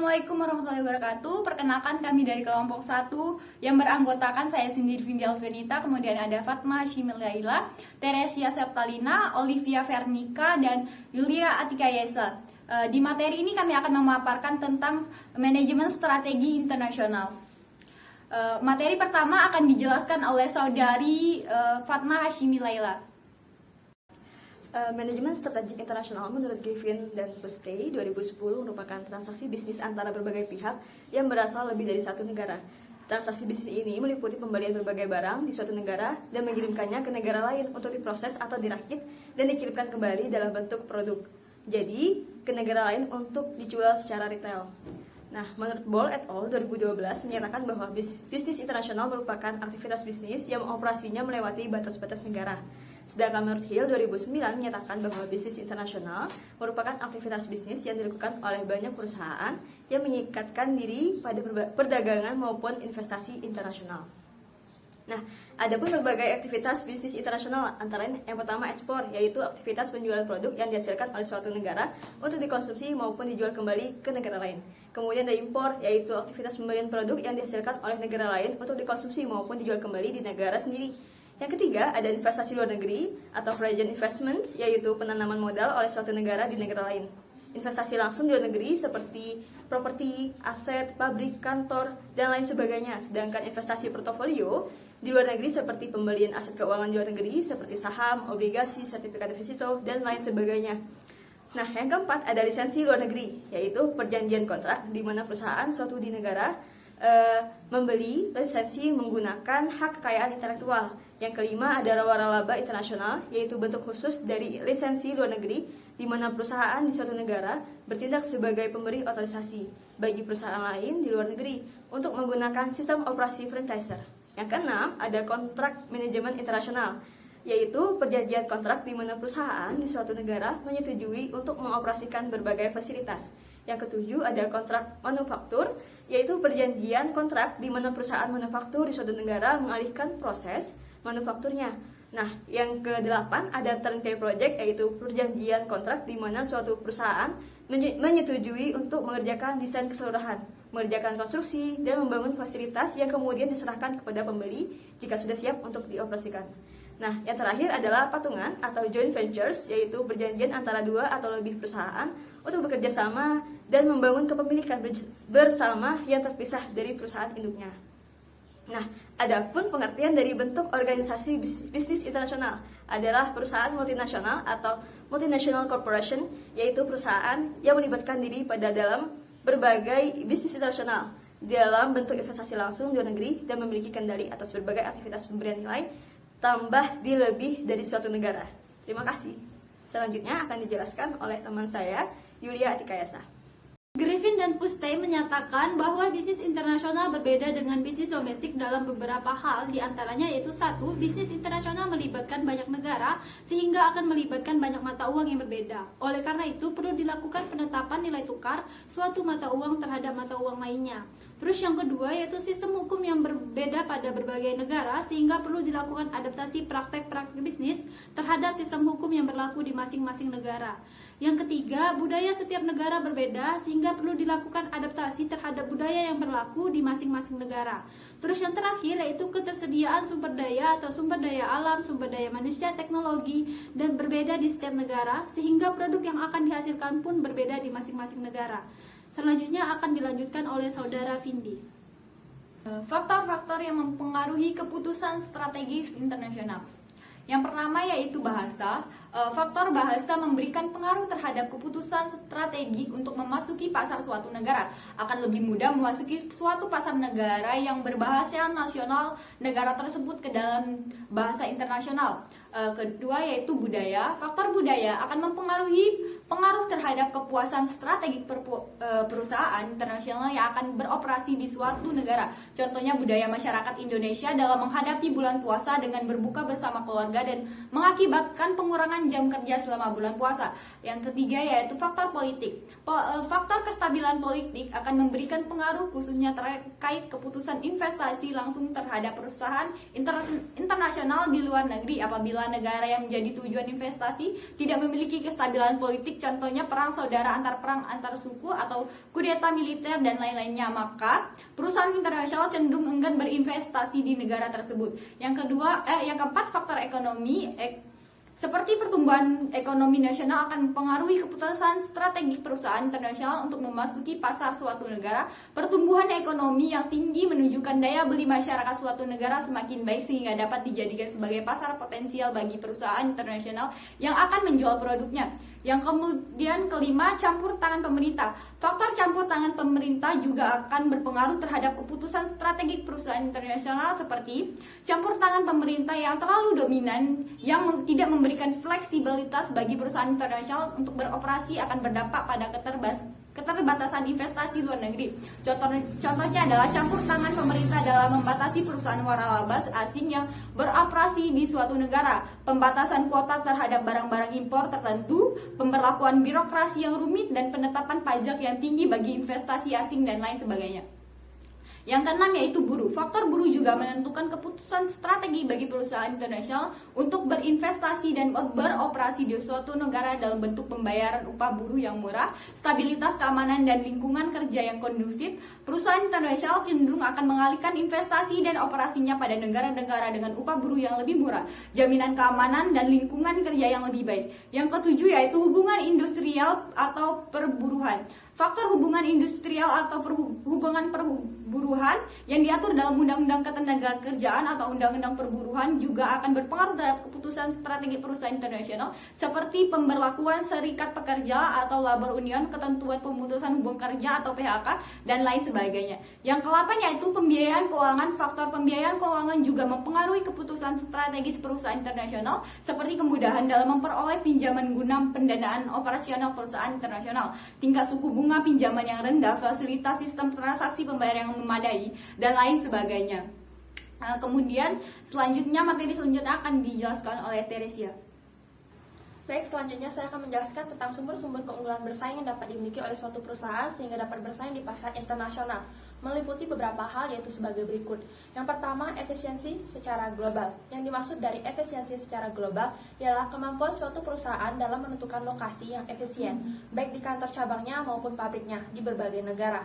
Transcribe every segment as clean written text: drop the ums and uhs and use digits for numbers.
Assalamualaikum warahmatullahi wabarakatuh. Perkenalkan kami dari kelompok 1 yang beranggotakan saya sendiri Vindi Alvenita, kemudian ada Fatma Shimil Laila, Teresia Septalina, Olivia Vernika, dan Yulia Atika Yesa. Di materi ini kami akan memaparkan tentang manajemen strategi internasional. Materi pertama akan dijelaskan oleh saudari Fatma Hashimi Laila. Manajemen strategik internasional menurut Griffin dan Pustay 2010 merupakan transaksi bisnis antara berbagai pihak yang berasal lebih dari satu negara. Transaksi bisnis ini meliputi pembelian berbagai barang di suatu negara dan mengirimkannya ke negara lain untuk diproses atau dirakit dan dikirimkan kembali dalam bentuk produk. Jadi, ke negara lain untuk dijual secara retail. Nah, menurut Ball et al. 2012 menyatakan bahwa bisnis internasional merupakan aktivitas bisnis yang operasinya melewati batas-batas negara. Sedangkan menurut Hill 2009 menyatakan bahwa bisnis internasional merupakan aktivitas bisnis yang dilakukan oleh banyak perusahaan yang mengikatkan diri pada perdagangan maupun investasi internasional. Nah, ada pun berbagai aktivitas bisnis internasional, antara lain yang pertama ekspor, yaitu aktivitas penjualan produk yang dihasilkan oleh suatu negara untuk dikonsumsi maupun dijual kembali ke negara lain. Kemudian ada impor, yaitu aktivitas pembelian produk yang dihasilkan oleh negara lain untuk dikonsumsi maupun dijual kembali di negara sendiri. Yang ketiga, ada investasi luar negeri atau foreign investments, yaitu penanaman modal oleh suatu negara di negara lain. Investasi langsung di luar negeri seperti properti, aset, pabrik, kantor, dan lain sebagainya. Sedangkan investasi portofolio di luar negeri seperti pembelian aset keuangan di luar negeri seperti saham, obligasi, sertifikat deposito, dan lain sebagainya. Nah, yang keempat ada lisensi luar negeri, yaitu perjanjian kontrak di mana perusahaan suatu di negara membeli lisensi menggunakan hak kekayaan intelektual. Yang kelima ada waralaba internasional, yaitu bentuk khusus dari lisensi luar negeri di mana perusahaan di suatu negara bertindak sebagai pemberi otorisasi bagi perusahaan lain di luar negeri untuk menggunakan sistem operasi franchiser. Yang keenam ada kontrak manajemen internasional, yaitu perjanjian kontrak di mana perusahaan di suatu negara menyetujui untuk mengoperasikan berbagai fasilitas. Yang ketujuh ada kontrak manufaktur, yaitu perjanjian kontrak di mana perusahaan manufaktur di suatu negara mengalihkan proses manufakturnya. Nah, yang kedelapan ada turnkey project, yaitu perjanjian kontrak di mana suatu perusahaan menyetujui untuk mengerjakan desain keseluruhan, mengerjakan konstruksi, dan membangun fasilitas yang kemudian diserahkan kepada pembeli jika sudah siap untuk dioperasikan. Nah, yang terakhir adalah patungan atau joint ventures, yaitu perjanjian antara dua atau lebih perusahaan untuk bekerja sama dan membangun kepemilikan bersama yang terpisah dari perusahaan induknya. Nah, adapun pengertian dari bentuk organisasi bisnis internasional adalah perusahaan multinasional atau multinational corporation, yaitu perusahaan yang melibatkan diri pada dalam berbagai bisnis internasional dalam bentuk investasi langsung di luar negeri dan memiliki kendali atas berbagai aktivitas pemberian nilai tambah di lebih dari suatu negara. Terima kasih. Selanjutnya akan dijelaskan oleh teman saya, Yulia Atika Yesa. Griffin dan Pustay menyatakan bahwa bisnis internasional berbeda dengan bisnis domestik dalam beberapa hal, diantaranya yaitu satu, bisnis internasional melibatkan banyak negara sehingga akan melibatkan banyak mata uang yang berbeda. Oleh karena itu perlu dilakukan penetapan nilai tukar suatu mata uang terhadap mata uang lainnya. Terus yang kedua yaitu sistem hukum yang berbeda pada berbagai negara sehingga perlu dilakukan adaptasi praktek-praktek bisnis terhadap sistem hukum yang berlaku di masing-masing negara. Yang ketiga, budaya setiap negara berbeda sehingga perlu dilakukan adaptasi terhadap budaya yang berlaku di masing-masing negara. Terus yang terakhir yaitu ketersediaan sumber daya atau sumber daya alam, sumber daya manusia, teknologi dan berbeda di setiap negara sehingga produk yang akan dihasilkan pun berbeda di masing-masing negara. Selanjutnya akan dilanjutkan oleh saudara Vindi. Faktor-faktor yang mempengaruhi keputusan strategis internasional. Yang pertama yaitu bahasa. Faktor bahasa memberikan pengaruh terhadap keputusan strategik untuk memasuki pasar suatu negara. Akan lebih mudah memasuki suatu pasar negara yang berbahasa nasional negara tersebut ke dalam bahasa internasional. Kedua yaitu budaya. Faktor budaya akan mempengaruhi pengaruh terhadap kepuasan strategik perusahaan internasional yang akan beroperasi di suatu negara. Contohnya budaya masyarakat Indonesia dalam menghadapi bulan puasa dengan berbuka bersama keluarga dan mengakibatkan pengurangan mengurangi jam kerja selama bulan puasa. Yang ketiga yaitu faktor politik. Faktor kestabilan politik akan memberikan pengaruh khususnya terkait keputusan investasi langsung terhadap perusahaan internasional di luar negeri. Apabila negara yang menjadi tujuan investasi tidak memiliki kestabilan politik, contohnya perang saudara antar suku atau kudeta militer dan lain-lainnya, maka perusahaan internasional cenderung enggan berinvestasi di negara tersebut. Yang keempat, faktor ekonomi. Seperti pertumbuhan ekonomi nasional akan mempengaruhi keputusan strategik perusahaan internasional untuk memasuki pasar suatu negara. Pertumbuhan ekonomi yang tinggi menunjukkan daya beli masyarakat suatu negara semakin baik sehingga dapat dijadikan sebagai pasar potensial bagi perusahaan internasional yang akan menjual produknya. Yang kemudian kelima, campur tangan pemerintah. Faktor campur tangan pemerintah juga akan berpengaruh terhadap keputusan strategik perusahaan internasional seperti campur tangan pemerintah yang terlalu dominan yang tidak memberikan fleksibilitas bagi perusahaan internasional untuk beroperasi akan berdampak pada keterbatasan investasi luar negeri. Contohnya adalah campur tangan pemerintah dalam membatasi perusahaan waralaba asing yang beroperasi di suatu negara, pembatasan kuota terhadap barang-barang impor tertentu, pemberlakuan birokrasi yang rumit, dan penetapan pajak yang tinggi bagi investasi asing dan lain sebagainya. Yang keenam yaitu buruh. Faktor buruh juga menentukan keputusan strategi bagi perusahaan internasional untuk berinvestasi dan beroperasi di suatu negara dalam bentuk pembayaran upah buruh yang murah, stabilitas keamanan dan lingkungan kerja yang kondusif. Perusahaan internasional cenderung akan mengalihkan investasi dan operasinya pada negara-negara dengan upah buruh yang lebih murah, jaminan keamanan dan lingkungan kerja yang lebih baik. Yang ketujuh yaitu hubungan industrial atau perburuhan. Faktor hubungan industrial atau hubungan perburuhan yang diatur dalam Undang-Undang Ketenagakerjaan atau Undang-Undang Perburuhan juga akan berpengaruh terhadap keputusan strategi perusahaan internasional seperti pemberlakuan serikat pekerja atau labor union, ketentuan pemutusan hubungan kerja atau PHK, dan lain sebagainya. Yang ke-8 yaitu pembiayaan keuangan. Faktor pembiayaan keuangan juga mempengaruhi keputusan strategis perusahaan internasional seperti kemudahan dalam memperoleh pinjaman guna pendanaan operasional perusahaan internasional, tingkat suku bunga pinjaman yang rendah, fasilitas sistem transaksi pembayaran yang memadai, dan lain sebagainya. Kemudian materi selanjutnya akan dijelaskan oleh Teresia. Baik, selanjutnya saya akan menjelaskan tentang sumber-sumber keunggulan bersaing yang dapat dimiliki oleh suatu perusahaan sehingga dapat bersaing di pasar internasional, meliputi beberapa hal yaitu sebagai berikut. Yang pertama, efisiensi secara global. Yang dimaksud dari efisiensi secara global ialah kemampuan suatu perusahaan dalam menentukan lokasi yang efisien, baik di kantor cabangnya maupun pabriknya di berbagai negara.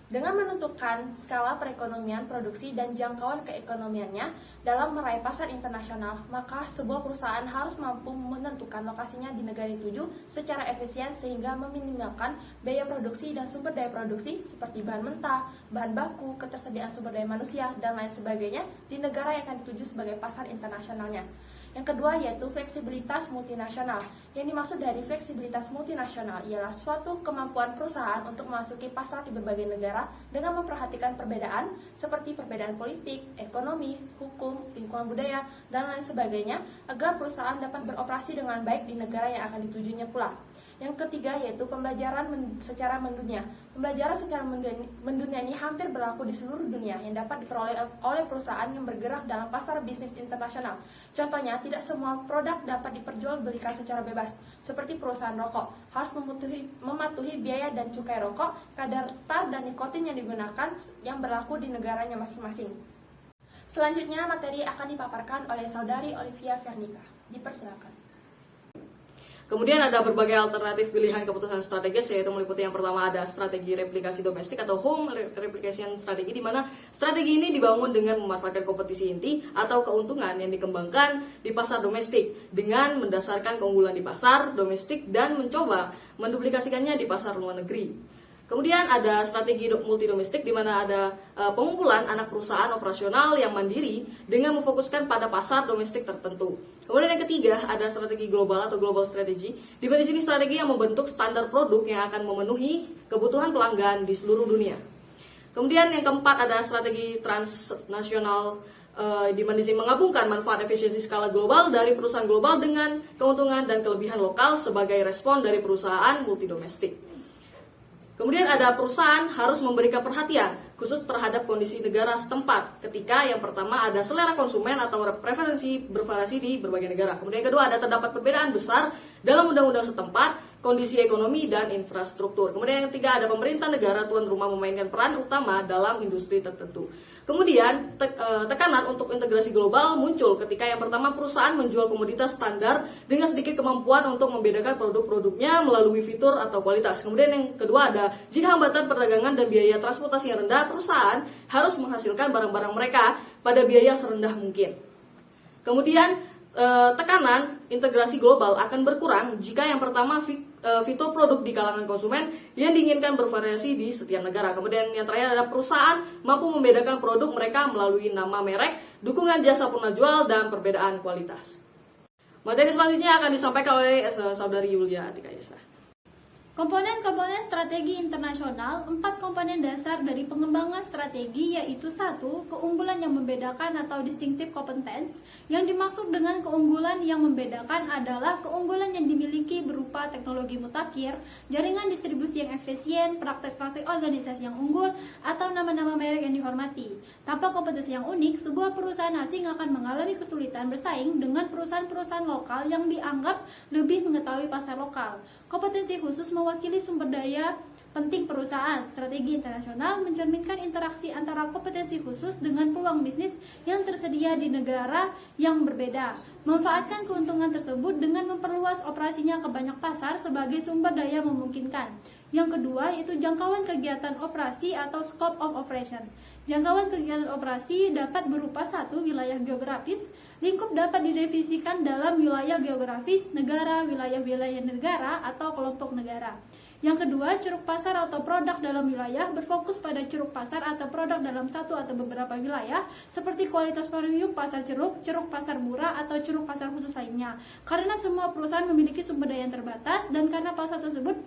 Dengan menentukan skala perekonomian, produksi, dan jangkauan keekonomiannya dalam meraih pasar internasional, maka sebuah perusahaan harus mampu menentukan lokasinya di negara dituju secara efisien sehingga meminimalkan biaya produksi dan sumber daya produksi seperti bahan mentah, bahan baku, ketersediaan sumber daya manusia, dan lain sebagainya di negara yang akan dituju sebagai pasar internasionalnya. Yang kedua yaitu fleksibilitas multinasional. Yang dimaksud dari fleksibilitas multinasional ialah suatu kemampuan perusahaan untuk memasuki pasar di berbagai negara dengan memperhatikan perbedaan seperti perbedaan politik, ekonomi, hukum, lingkungan budaya, dan lain sebagainya agar perusahaan dapat beroperasi dengan baik di negara yang akan ditujunya pula. Yang ketiga yaitu pembelajaran secara mendunia. Pembelajaran secara mendunia ini hampir berlaku di seluruh dunia yang dapat diperoleh oleh perusahaan yang bergerak dalam pasar bisnis internasional. Contohnya, tidak semua produk dapat diperjualbelikan secara bebas. Seperti perusahaan rokok, harus mematuhi biaya dan cukai rokok, kadar tar dan nikotin yang digunakan yang berlaku di negaranya masing-masing. Selanjutnya, materi akan dipaparkan oleh saudari Olivia Vernica. Dipersilakan. Kemudian ada berbagai alternatif pilihan keputusan strategis, yaitu meliputi yang pertama ada strategi replikasi domestik atau home replication strategi, di mana strategi ini dibangun dengan memanfaatkan kompetisi inti atau keuntungan yang dikembangkan di pasar domestik dengan mendasarkan keunggulan di pasar domestik dan mencoba menduplikasikannya di pasar luar negeri. Kemudian ada strategi multidomestik, di mana ada pengumpulan anak perusahaan operasional yang mandiri dengan memfokuskan pada pasar domestik tertentu. Kemudian yang ketiga ada strategi global atau global strategy, di mana di sini strategi yang membentuk standar produk yang akan memenuhi kebutuhan pelanggan di seluruh dunia. Kemudian yang keempat ada strategi transnasional, di mana di sini menggabungkan manfaat efisiensi skala global dari perusahaan global dengan keuntungan dan kelebihan lokal sebagai respon dari perusahaan multidomestik. Kemudian ada perusahaan harus memberikan perhatian khusus terhadap kondisi negara setempat. Ketika yang pertama ada selera konsumen atau preferensi bervariasi di berbagai negara. Kemudian yang kedua ada terdapat perbedaan besar dalam undang-undang setempat, kondisi ekonomi dan infrastruktur. Kemudian yang ketiga ada pemerintah negara tuan rumah memainkan peran utama dalam industri tertentu. Kemudian tekanan untuk integrasi global muncul ketika yang pertama perusahaan menjual komoditas standar dengan sedikit kemampuan untuk membedakan produk-produknya melalui fitur atau kualitas. Kemudian yang kedua ada jika hambatan perdagangan dan biaya transportasi yang rendah, perusahaan harus menghasilkan barang-barang mereka pada biaya serendah mungkin. Kemudian tekanan integrasi global akan berkurang jika yang pertama fitur produk di kalangan konsumen yang diinginkan bervariasi di setiap negara. Kemudian yang terakhir adalah perusahaan mampu membedakan produk mereka melalui nama merek, dukungan jasa penjual, dan perbedaan kualitas. Materi selanjutnya akan disampaikan oleh Saudari Yulia Atika Yesa. Komponen-komponen strategi internasional, 4 komponen dasar dari pengembangan strategi yaitu 1. Keunggulan yang membedakan atau distinctive competence. Yang dimaksud dengan keunggulan yang membedakan adalah keunggulan yang dimiliki berupa teknologi mutakhir, jaringan distribusi yang efisien, praktek-praktek organisasi yang unggul, atau nama-nama merek yang dihormati. Tanpa kompetensi yang unik, sebuah perusahaan asing akan mengalami kesulitan bersaing dengan perusahaan-perusahaan lokal yang dianggap lebih mengetahui pasar lokal. Kompetensi khusus mewakili sumber daya penting perusahaan. Strategi internasional mencerminkan interaksi antara kompetensi khusus dengan peluang bisnis yang tersedia di negara yang berbeda. Memanfaatkan keuntungan tersebut dengan memperluas operasinya ke banyak pasar sebagai sumber daya memungkinkan. Yang kedua yaitu jangkauan kegiatan operasi atau scope of operation. Jangkauan kegiatan operasi dapat berupa 1. Wilayah geografis. Lingkup dapat didefinisikan dalam wilayah geografis, negara, wilayah-wilayah negara, atau kelompok negara. Yang kedua, ceruk pasar atau produk dalam wilayah berfokus pada ceruk pasar atau produk dalam satu atau beberapa wilayah seperti kualitas premium, pasar ceruk pasar murah, atau ceruk pasar khusus lainnya. Karena semua perusahaan memiliki sumber daya yang terbatas dan karena pasar tersebut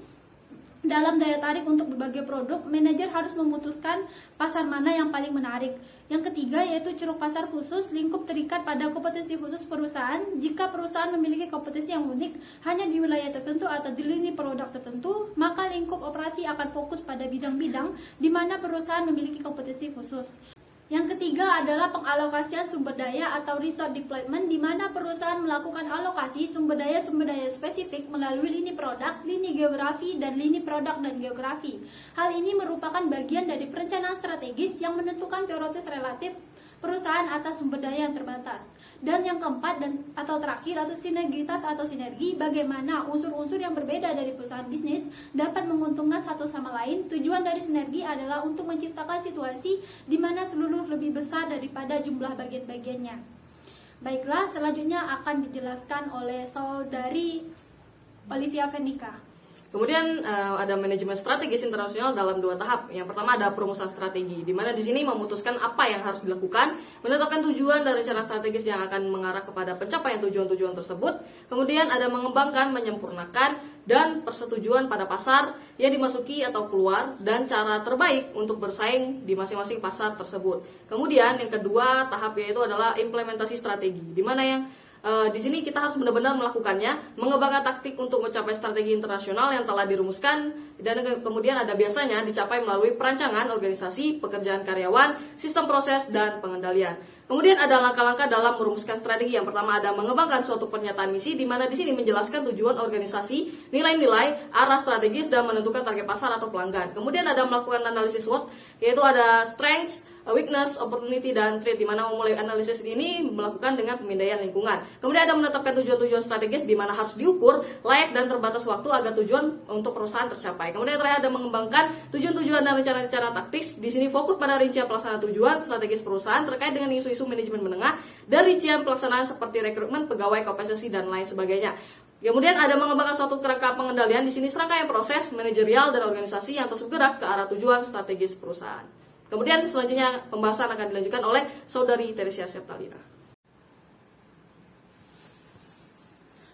dalam daya tarik untuk berbagai produk, manajer harus memutuskan pasar mana yang paling menarik. Yang ketiga yaitu ceruk pasar khusus, lingkup terikat pada kompetensi khusus perusahaan. Jika perusahaan memiliki kompetensi yang unik hanya di wilayah tertentu atau di lini produk tertentu, maka lingkup operasi akan fokus pada bidang-bidang di mana perusahaan memiliki kompetensi khusus. Yang ketiga adalah pengalokasian sumber daya atau resource deployment, di mana perusahaan melakukan alokasi sumber daya spesifik melalui lini produk, lini geografi, dan lini produk dan geografi. Hal ini merupakan bagian dari perencanaan strategis yang menentukan prioritas relatif perusahaan atas sumber daya yang terbatas. Dan yang keempat atau terakhir atau sinergitas atau sinergi, bagaimana unsur-unsur yang berbeda dari perusahaan bisnis dapat menguntungkan satu sama lain. Tujuan dari sinergi adalah untuk menciptakan situasi di mana seluruh lebih besar daripada jumlah bagian-bagiannya. Baiklah, selanjutnya akan dijelaskan oleh Saudari Olivia Venica. Kemudian ada manajemen strategis internasional dalam 2 tahap. Yang pertama ada perumusan strategi, di mana di sini memutuskan apa yang harus dilakukan, menetapkan tujuan dan rencana strategis yang akan mengarah kepada pencapaian tujuan-tujuan tersebut. Kemudian ada mengembangkan, menyempurnakan, dan persetujuan pada pasar yang dimasuki atau keluar, dan cara terbaik untuk bersaing di masing-masing pasar tersebut. Kemudian yang kedua tahap yaitu adalah implementasi strategi, di mana yang di sini kita harus benar-benar melakukannya, mengembangkan taktik untuk mencapai strategi internasional yang telah dirumuskan, dan kemudian ada biasanya dicapai melalui perancangan organisasi, pekerjaan karyawan, sistem proses, dan pengendalian. Kemudian ada langkah-langkah dalam merumuskan strategi. Yang pertama ada mengembangkan suatu pernyataan misi, di mana di sini menjelaskan tujuan organisasi, nilai-nilai, arah strategis, dan menentukan target pasar atau pelanggan. Kemudian ada melakukan analisis SWOT, yaitu ada strengths, weakness, opportunity, dan threat, di mana memulai analisis ini melakukan dengan pemindaian lingkungan. Kemudian ada menetapkan tujuan-tujuan strategis di mana harus diukur, layak, dan terbatas waktu agar tujuan untuk perusahaan tercapai. Kemudian terakhir ada mengembangkan tujuan-tujuan dan rencana-rencana taktis. Di sini fokus pada rincian pelaksanaan tujuan strategis perusahaan terkait dengan isu-isu manajemen menengah dan rincian pelaksanaan seperti rekrutmen, pegawai, kompensasi, dan lain sebagainya. Kemudian ada mengembangkan suatu kerangka pengendalian. Di sini serangkaian proses manajerial dan organisasi yang terus bergerak ke arah tujuan strategis perusahaan. Kemudian selanjutnya pembahasan akan dilanjutkan oleh Saudari Teresia Septalina.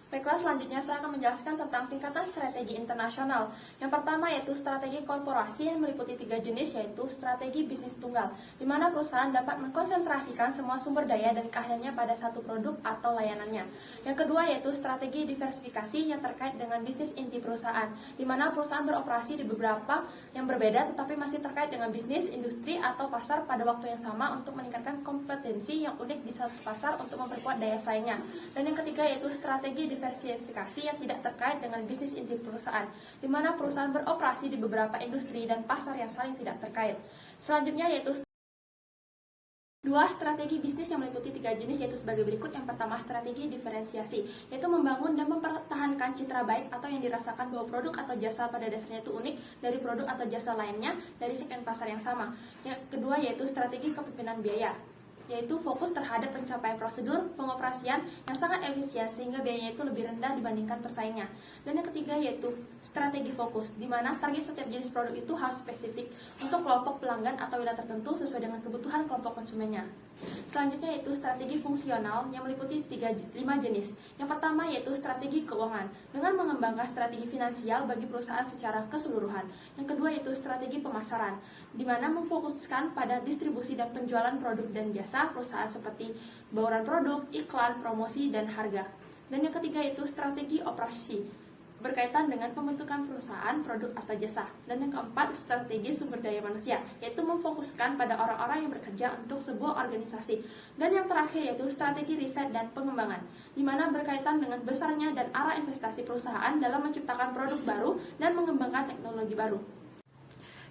Baiklah, selanjutnya saya akan menjelaskan tentang tingkatan strategi internasional. Yang pertama yaitu strategi korporasi yang meliputi 3 jenis, yaitu strategi bisnis tunggal, di mana perusahaan dapat mengkonsentrasikan semua sumber daya dan keahliannya pada satu produk atau layanannya. Yang kedua yaitu strategi diversifikasi yang terkait dengan bisnis inti perusahaan, di mana perusahaan beroperasi di beberapa yang berbeda tetapi masih terkait dengan bisnis, industri, atau pasar pada waktu yang sama untuk meningkatkan kompetensi yang unik di satu pasar untuk memperkuat daya saingnya. Dan yang ketiga yaitu strategi diversifikasi yang tidak terkait dengan bisnis inti perusahaan, di mana perusahaan beroperasi di beberapa industri dan pasar yang saling tidak terkait. Selanjutnya yaitu dua strategi bisnis yang meliputi 3 jenis, yaitu sebagai berikut. Yang pertama, strategi diferensiasi, yaitu membangun dan mempertahankan citra baik atau yang dirasakan bahwa produk atau jasa pada dasarnya itu unik dari produk atau jasa lainnya dari segmen pasar yang sama. Yang kedua yaitu strategi kepemimpinan biaya, yaitu fokus terhadap pencapaian prosedur pengoperasian yang sangat efisien sehingga biayanya itu lebih rendah dibandingkan pesaingnya. Dan yang ketiga yaitu strategi fokus, di mana target setiap jenis produk itu harus spesifik untuk kelompok pelanggan atau wilayah tertentu sesuai dengan kebutuhan kelompok konsumennya. Selanjutnya yaitu strategi fungsional yang meliputi 5 jenis. Yang pertama yaitu strategi keuangan, dengan mengembangkan strategi finansial bagi perusahaan secara keseluruhan. Yang kedua yaitu strategi pemasaran, di mana memfokuskan pada distribusi dan penjualan produk dan jasa perusahaan seperti bauran produk, iklan, promosi, dan harga. Dan yang ketiga yaitu strategi operasi, berkaitan dengan pembentukan perusahaan, produk, atau jasa. Dan yang keempat, strategi sumber daya manusia, yaitu memfokuskan pada orang-orang yang bekerja untuk sebuah organisasi. Dan yang terakhir yaitu strategi riset dan pengembangan, di mana berkaitan dengan besarnya dan arah investasi perusahaan dalam menciptakan produk baru dan mengembangkan teknologi baru.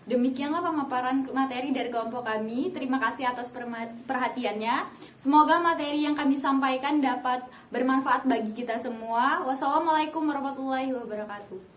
Demikianlah pemaparan materi dari kelompok kami. Terima kasih atas perhatiannya. Semoga materi yang kami sampaikan dapat bermanfaat bagi kita semua. Wassalamualaikum warahmatullahi wabarakatuh.